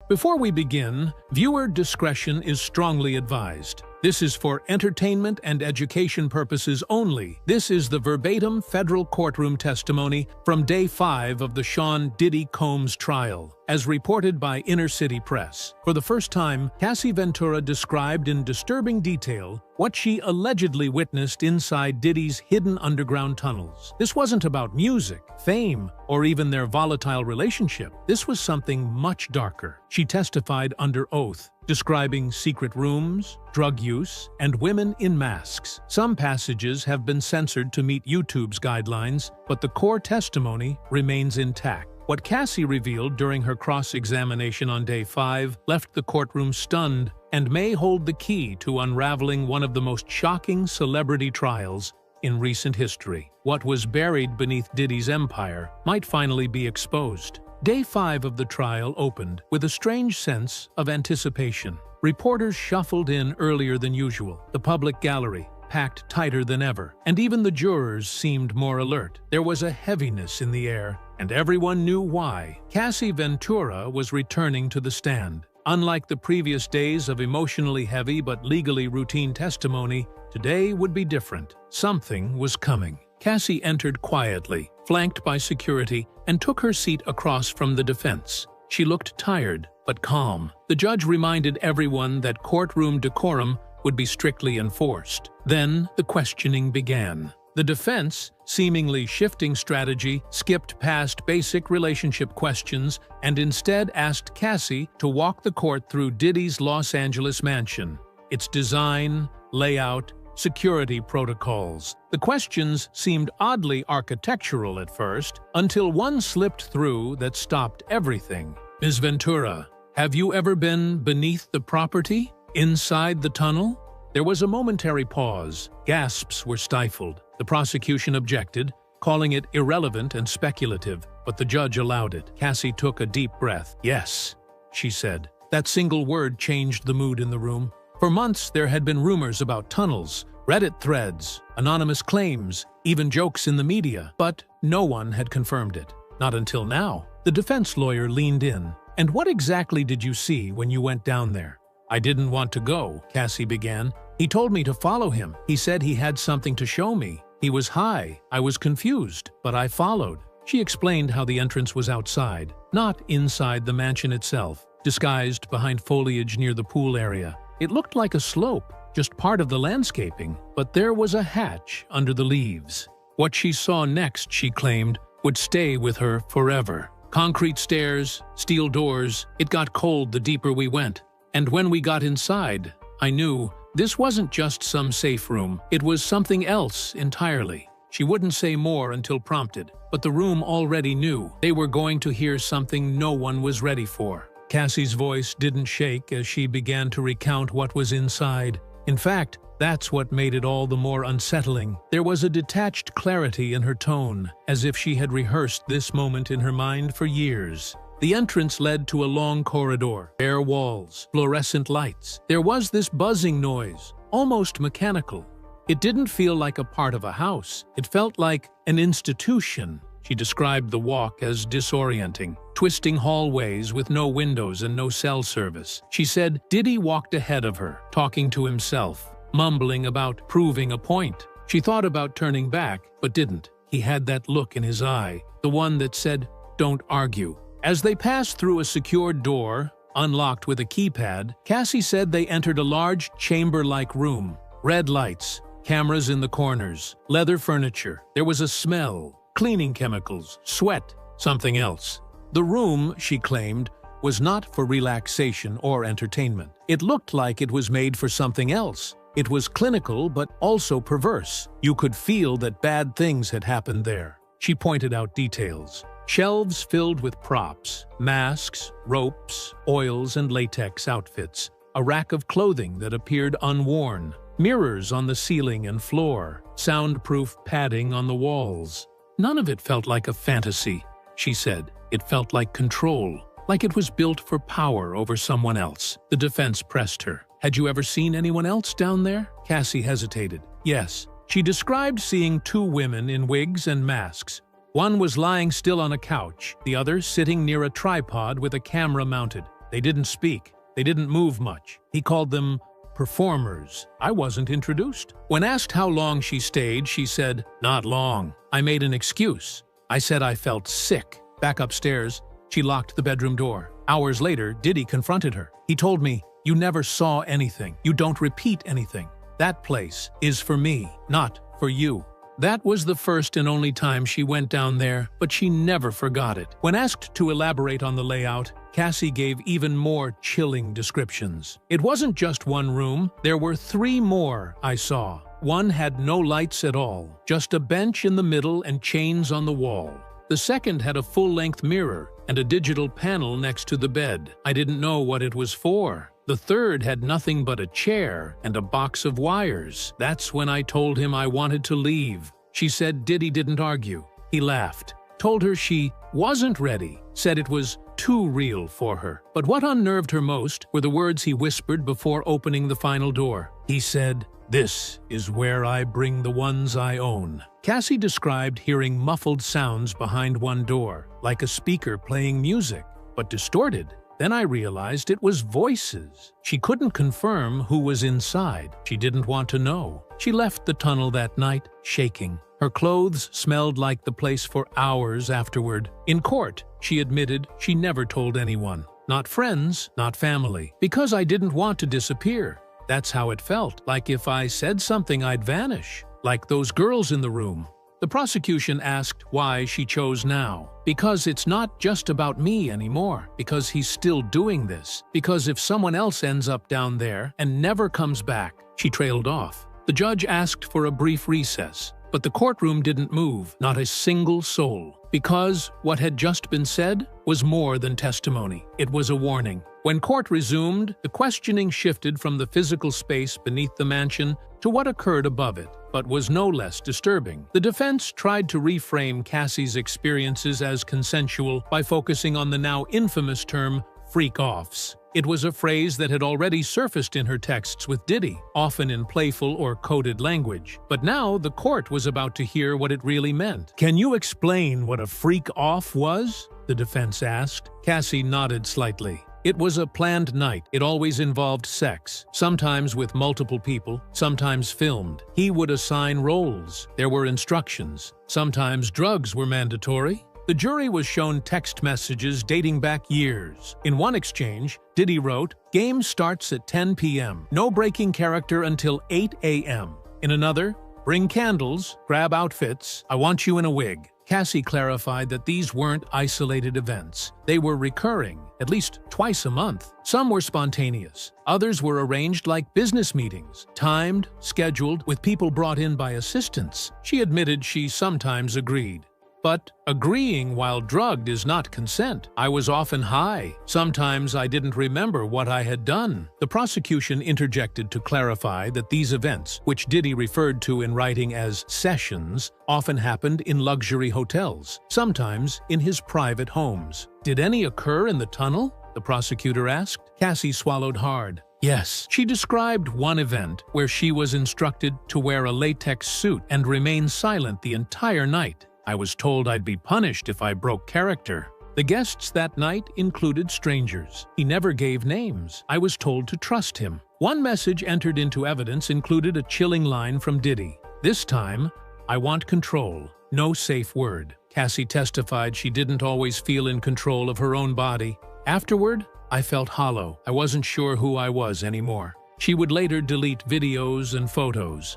Before we begin, viewer discretion is strongly advised. This is for entertainment and education purposes only. This is the verbatim federal courtroom testimony from Day 5 of the Sean Diddy Combs trial, as reported by Inner City Press. For the first time, Cassie Ventura described in disturbing detail what she allegedly witnessed inside Diddy's hidden underground tunnels. This wasn't about music, fame, or even their volatile relationship. This was something much darker. She testified under oath, describing secret rooms, drug use, and women in masks. Some passages have been censored to meet YouTube's guidelines, but the core testimony remains intact. What Cassie revealed during her cross-examination on Day 5 left the courtroom stunned and may hold the key to unraveling one of the most shocking celebrity trials in recent history. What was buried beneath Diddy's empire might finally be exposed. Day 5 of the trial opened with a strange sense of anticipation. Reporters shuffled in earlier than usual, the public gallery packed tighter than ever, and even the jurors seemed more alert. There was a heaviness in the air, and everyone knew why. Cassie Ventura was returning to the stand. Unlike the previous days of emotionally heavy but legally routine testimony, today would be different. Something was coming. Cassie entered quietly, flanked by security, and took her seat across from the defense. She looked tired, but calm. The judge reminded everyone that courtroom decorum would be strictly enforced. Then the questioning began. The defense, seemingly shifting strategy, skipped past basic relationship questions and instead asked Cassie to walk the court through Diddy's Los Angeles mansion, its design, layout, security protocols. The questions seemed oddly architectural at first, until one slipped through that stopped everything. Ms. Ventura, have you ever been beneath the property? Inside the tunnel? There was a momentary pause. Gasps were stifled. The prosecution objected, calling it irrelevant and speculative, but the judge allowed it. Cassie took a deep breath. Yes, she said. That single word changed the mood in the room. For months, there had been rumors about tunnels, Reddit threads, anonymous claims, even jokes in the media, but no one had confirmed it. Not until now. The defense lawyer leaned in. And what exactly did you see when you went down there? I didn't want to go, Cassie began. He told me to follow him. He said he had something to show me. He was high. I was confused, but I followed. She explained how the entrance was outside, not inside the mansion itself, disguised behind foliage near the pool area. It looked like a slope, just part of the landscaping, but there was a hatch under the leaves. What she saw next, she claimed, would stay with her forever. Concrete stairs, steel doors. It got cold the deeper we went. And when we got inside, I knew this wasn't just some safe room. It was something else entirely. She wouldn't say more until prompted, but the room already knew. They were going to hear something no one was ready for. Cassie's voice didn't shake as she began to recount what was inside. In fact, that's what made it all the more unsettling. There was a detached clarity in her tone, as if she had rehearsed this moment in her mind for years. The entrance led to a long corridor, bare walls, fluorescent lights. There was this buzzing noise, almost mechanical. It didn't feel like a part of a house. It felt like an institution. She described the walk as disorienting. Twisting hallways with no windows and no cell service. She said Diddy walked ahead of her, talking to himself, mumbling about proving a point. She thought about turning back, but didn't. He had that look in his eye, the one that said, "Don't argue." As they passed through a secured door, unlocked with a keypad, Cassie said they entered a large chamber-like room. Red lights, cameras in the corners, leather furniture. There was a smell, cleaning chemicals, sweat, something else. The room, she claimed, was not for relaxation or entertainment. It looked like it was made for something else. It was clinical but also perverse. You could feel that bad things had happened there. She pointed out details. Shelves filled with props, masks, ropes, oils, and latex outfits. A rack of clothing that appeared unworn. Mirrors on the ceiling and floor. Soundproof padding on the walls. None of it felt like a fantasy, she said. It felt like control, like it was built for power over someone else. The defense pressed her. Had you ever seen anyone else down there? Cassie hesitated. Yes. She described seeing two women in wigs and masks. One was lying still on a couch, the other sitting near a tripod with a camera mounted. They didn't speak. They didn't move much. He called them performers. I wasn't introduced. When asked how long she stayed, she said, "Not long." I made an excuse. I said I felt sick. Back upstairs, she locked the bedroom door. Hours later, Diddy confronted her. He told me, "You never saw anything. You don't repeat anything. That place is for me, not for you." That was the first and only time she went down there, but she never forgot it. When asked to elaborate on the layout, Cassie gave even more chilling descriptions. It wasn't just one room, there were 3 more I saw. One had no lights at all, just a bench in the middle and chains on the wall. The second had a full-length mirror and a digital panel next to the bed. I didn't know what it was for. The third had nothing but a chair and a box of wires. That's when I told him I wanted to leave. She said Diddy didn't argue. He laughed, told her she wasn't ready, said it was too real for her. But what unnerved her most were the words he whispered before opening the final door. He said, "This is where I bring the ones I own." Cassie described hearing muffled sounds behind one door, like a speaker playing music, but distorted. Then I realized it was voices. She couldn't confirm who was inside. She didn't want to know. She left the tunnel that night, shaking. Her clothes smelled like the place for hours afterward. In court, she admitted she never told anyone. Not friends, not family. Because I didn't want to disappear. That's how it felt. Like if I said something, I'd vanish. Like those girls in the room. The prosecution asked why she chose now. Because it's not just about me anymore. Because he's still doing this. Because if someone else ends up down there and never comes back, she trailed off. The judge asked for a brief recess, but the courtroom didn't move, not a single soul. Because what had just been said was more than testimony. It was a warning. When court resumed, the questioning shifted from the physical space beneath the mansion to what occurred above it, but was no less disturbing. The defense tried to reframe Cassie's experiences as consensual by focusing on the now infamous term freak-offs. It was a phrase that had already surfaced in her texts with Diddy, often in playful or coded language. But now the court was about to hear what it really meant. "Can you explain what a freak-off was?" the defense asked. Cassie nodded slightly. It was a planned night. It always involved sex, sometimes with multiple people, sometimes filmed. He would assign roles. There were instructions. Sometimes drugs were mandatory. The jury was shown text messages dating back years. In one exchange, Diddy wrote, "Game starts at 10 p.m. No breaking character until 8 a.m. In another, "Bring candles, grab outfits, I want you in a wig." Cassie clarified that these weren't isolated events. They were recurring, at least twice a month. Some were spontaneous. Others were arranged like business meetings, timed, scheduled, with people brought in by assistants. She admitted she sometimes agreed. But agreeing while drugged is not consent. I was often high. Sometimes I didn't remember what I had done. The prosecution interjected to clarify that these events, which Diddy referred to in writing as sessions, often happened in luxury hotels, sometimes in his private homes. "Did any occur in the tunnel?" the prosecutor asked. Cassie swallowed hard. Yes. She described one event where she was instructed to wear a latex suit and remain silent the entire night. "I was told I'd be punished if I broke character." The guests that night included strangers. He never gave names. I was told to trust him. One message entered into evidence included a chilling line from Diddy. "This time, I want control. No safe word." Cassie testified she didn't always feel in control of her own body. "Afterward, I felt hollow. I wasn't sure who I was anymore." She would later delete videos and photos.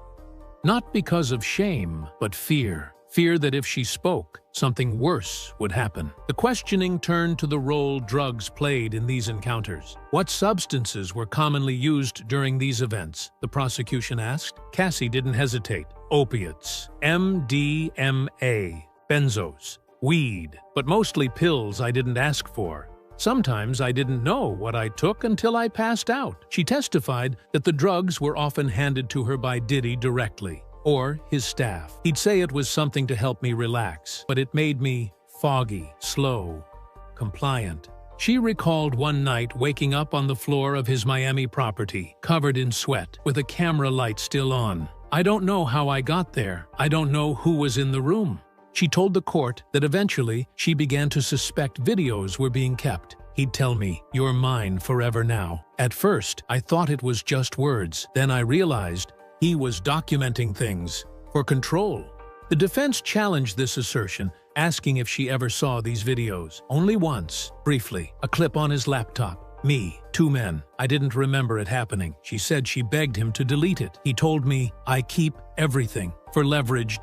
Not because of shame, but fear. Fear that if she spoke, something worse would happen. The questioning turned to the role drugs played in these encounters. What substances were commonly used during these events? The prosecution asked. Cassie didn't hesitate. Opiates, MDMA, benzos, weed, but mostly pills I didn't ask for. Sometimes I didn't know what I took until I passed out. She testified that the drugs were often handed to her by Diddy directly, or his staff. He'd say it was something to help me relax, but it made me foggy, slow, compliant. She recalled one night waking up on the floor of his Miami property, covered in sweat, with a camera light still on. "I don't know how I got there. I don't know who was in the room." She told the court that eventually she began to suspect videos were being kept. He'd tell me, "You're mine forever now." At first, I thought it was just words. Then I realized he was documenting things for control. The defense challenged this assertion, asking if she ever saw these videos. Only once, briefly, a clip on his laptop. Me, 2 men. I didn't remember it happening. She said she begged him to delete it. He told me, "I keep everything for leverage."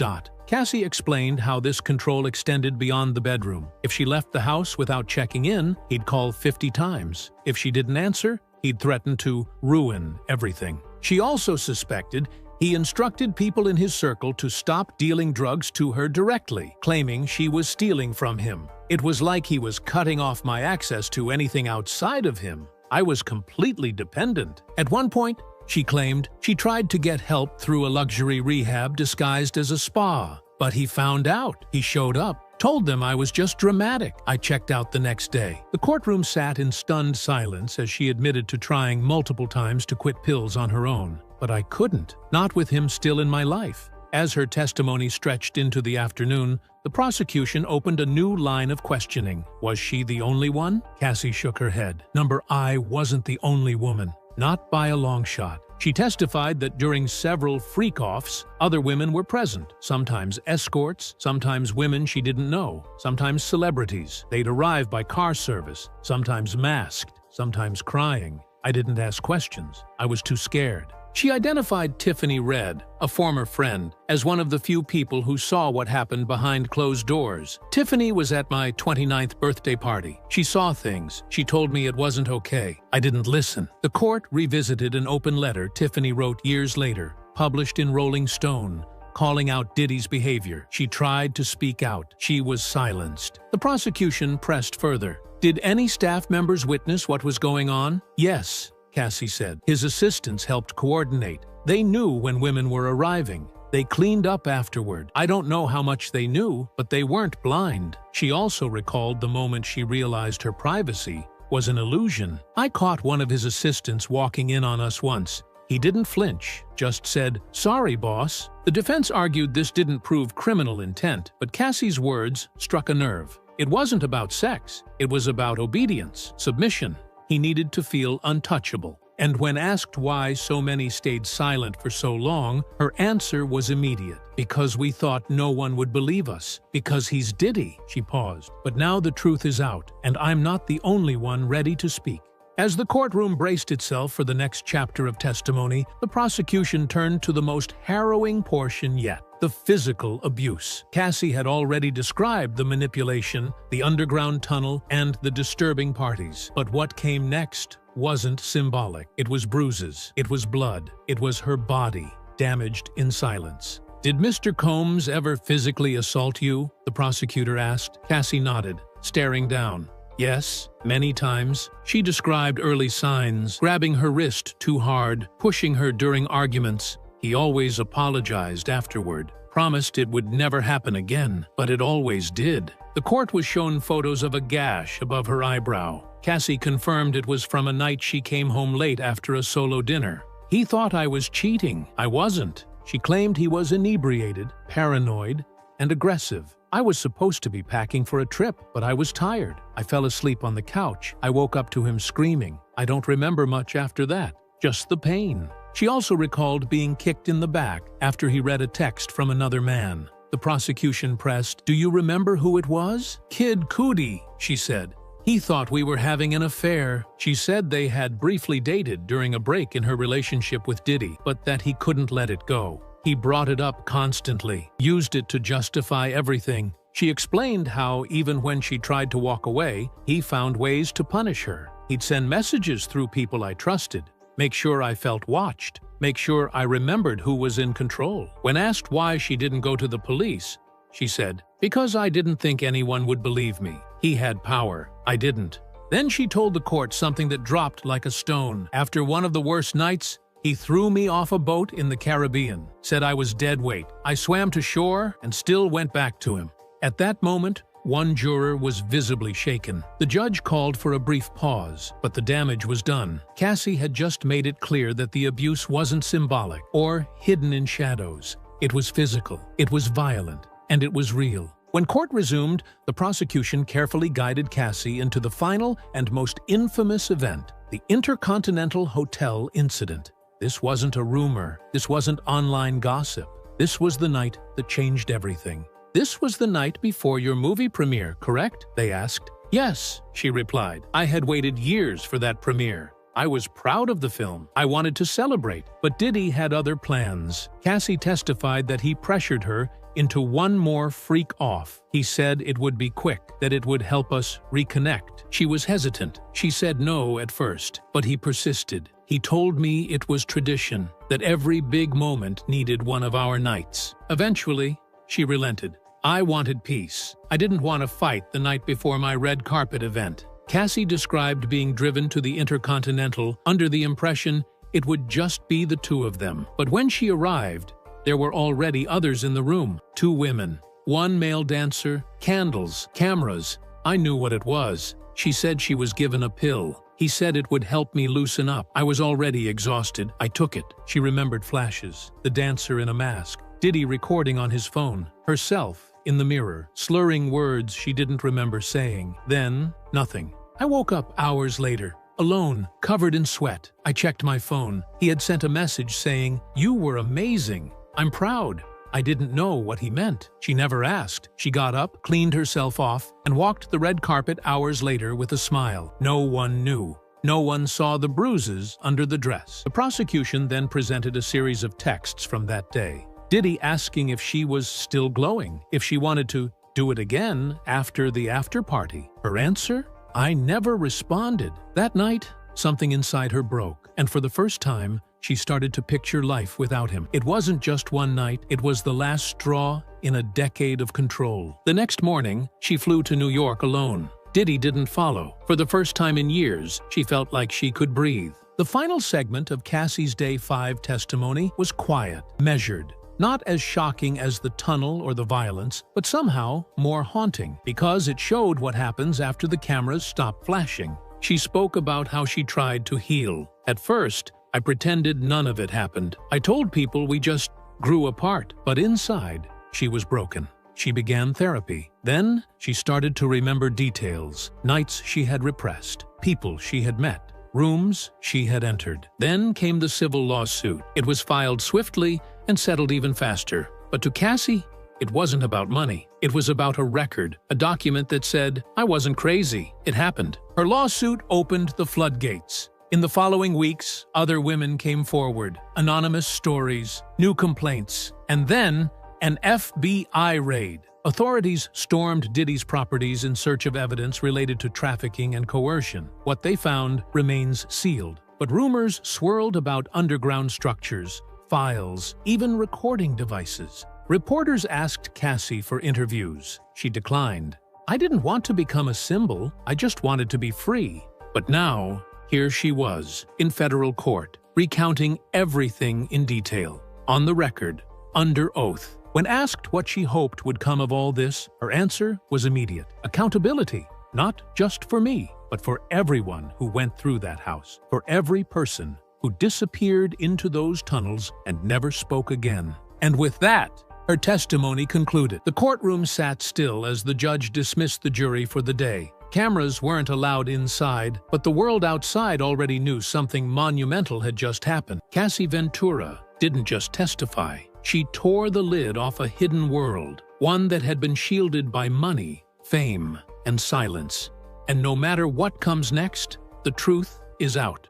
Cassie explained how this control extended beyond the bedroom. If she left the house without checking in, he'd call 50 times. If she didn't answer, he'd threaten to ruin everything. She also suspected he instructed people in his circle to stop dealing drugs to her directly, claiming she was stealing from him. It was like he was cutting off my access to anything outside of him. I was completely dependent. At one point, she claimed, she tried to get help through a luxury rehab disguised as a spa. But he found out. He showed up, told them I was just dramatic. I checked out the next day. The courtroom sat in stunned silence as she admitted to trying multiple times to quit pills on her own. But I couldn't, not with him still in my life. As her testimony stretched into the afternoon, the prosecution opened a new line of questioning. Was she the only one? Cassie shook her head. I wasn't the only woman. Not by a long shot. She testified that during several freak-offs, other women were present, sometimes escorts, sometimes women she didn't know, sometimes celebrities. They'd arrive by car service, sometimes masked, sometimes crying. I didn't ask questions. I was too scared. She identified Tiffany Red, a former friend, as one of the few people who saw what happened behind closed doors. Tiffany was at my 29th birthday party. She saw things. She told me it wasn't okay. I didn't listen. The court revisited an open letter Tiffany wrote years later, published in Rolling Stone, calling out Diddy's behavior. She tried to speak out. She was silenced. The prosecution pressed further. Did any staff members witness what was going on? Yes, Cassie said. His assistants helped coordinate. They knew when women were arriving. They cleaned up afterward. I don't know how much they knew, but they weren't blind. She also recalled the moment she realized her privacy was an illusion. I caught one of his assistants walking in on us once. He didn't flinch, just said, "Sorry, boss." The defense argued this didn't prove criminal intent, but Cassie's words struck a nerve. It wasn't about sex. It was about obedience, submission. He needed to feel untouchable. And when asked why so many stayed silent for so long, her answer was immediate. "Because we thought no one would believe us. Because he's Diddy." She paused. "But now the truth is out, and I'm not the only one ready to speak." As the courtroom braced itself for the next chapter of testimony, the prosecution turned to the most harrowing portion yet. The physical abuse. Cassie had already described the manipulation, the underground tunnel, and the disturbing parties. But what came next wasn't symbolic. It was bruises. It was blood. It was her body, damaged in silence. "Did Mr. Combs ever physically assault you?" the prosecutor asked. Cassie nodded, staring down. "Yes, many times." She described early signs, grabbing her wrist too hard, pushing her during arguments. He always apologized afterward, promised it would never happen again, but it always did. The court was shown photos of a gash above her eyebrow. Cassie confirmed it was from a night she came home late after a solo dinner. "He thought I was cheating. I wasn't." She claimed he was inebriated, paranoid, and aggressive. "I was supposed to be packing for a trip, but I was tired. I fell asleep on the couch. I woke up to him screaming. I don't remember much after that, just the pain." She also recalled being kicked in the back after he read a text from another man. The prosecution pressed, "Do you remember who it was?" "Kid Cudi," she said. "He thought we were having an affair." She said they had briefly dated during a break in her relationship with Diddy, but that he couldn't let it go. He brought it up constantly, used it to justify everything. She explained how, even when she tried to walk away, he found ways to punish her. He'd send messages through people I trusted, make sure I felt watched, make sure I remembered who was in control. When asked why she didn't go to the police, she said, "Because I didn't think anyone would believe me. He had power. I didn't." Then she told the court something that dropped like a stone. "After one of the worst nights, he threw me off a boat in the Caribbean, said I was dead weight. I swam to shore and still went back to him." At that moment, one juror was visibly shaken. The judge called for a brief pause, but the damage was done. Cassie had just made it clear that the abuse wasn't symbolic or hidden in shadows. It was physical, it was violent, and it was real. When court resumed, the prosecution carefully guided Cassie into the final and most infamous event, the Intercontinental Hotel incident. This wasn't a rumor. This wasn't online gossip. This was the night that changed everything. "This was the night before your movie premiere, correct?" they asked. "Yes," she replied. "I had waited years for that premiere. I was proud of the film. I wanted to celebrate, but Diddy had other plans." Cassie testified that he pressured her into one more freak off. He said it would be quick, that it would help us reconnect. She was hesitant. She said no at first, but he persisted. "He told me it was tradition, that every big moment needed one of our nights." Eventually, she relented. "I wanted peace. I didn't want to fight the night before my red carpet event." Cassie described being driven to the Intercontinental under the impression it would just be the two of them. But when she arrived, there were already others in the room. 2 women, 1 male dancer, candles, cameras. "I knew what it was." She said she was given a pill. "He said it would help me loosen up. I was already exhausted. I took it." She remembered flashes. The dancer in a mask, Diddy recording on his phone, herself in the mirror, slurring words she didn't remember saying. Then, nothing. "I woke up hours later, alone, covered in sweat. I checked my phone. He had sent a message saying, 'You were amazing. I'm proud.' I didn't know what he meant." She never asked. She got up, cleaned herself off, and walked the red carpet hours later with a smile. No one knew. No one saw the bruises under the dress. The prosecution then presented a series of texts from that day. Diddy asking if she was still glowing, if she wanted to do it again after the after party. Her answer? "I never responded." That night, something inside her broke, and for the first time, she started to picture life without him. It wasn't just one night, it was the last straw in a decade of control. The next morning, she flew to New York alone. Diddy didn't follow. For the first time in years, she felt like she could breathe. The final segment of Cassie's Day 5 testimony was quiet, measured. Not as shocking as the tunnel or the violence, but somehow more haunting, because it showed what happens after the cameras stop flashing. She spoke about how she tried to heal. "At first, I pretended none of it happened. I told people we just grew apart, but inside, she was broken." She began therapy. Then, she started to remember details, nights she had repressed, people she had met, rooms she had entered. Then came the civil lawsuit. It was filed swiftly and settled even faster. But to Cassie, it wasn't about money. It was about a record, a document that said, "I wasn't crazy. It happened." Her lawsuit opened the floodgates. In the following weeks, other women came forward, anonymous stories, new complaints, and then an FBI raid. Authorities stormed Diddy's properties in search of evidence related to trafficking and coercion. What they found remains sealed, but rumors swirled about underground structures, files, even recording devices. Reporters asked Cassie for interviews. She declined. "I didn't want to become a symbol. I just wanted to be free." But now, here she was, in federal court, recounting everything in detail, on the record, under oath. When asked what she hoped would come of all this, her answer was immediate. Accountability, not just for me, but for everyone who went through that house, for every person who disappeared into those tunnels and never spoke again. And with that, her testimony concluded. The courtroom sat still as the judge dismissed the jury for the day. Cameras weren't allowed inside, but the world outside already knew something monumental had just happened. Cassie Ventura didn't just testify. She tore the lid off a hidden world, one that had been shielded by money, fame, and silence. And no matter what comes next, the truth is out.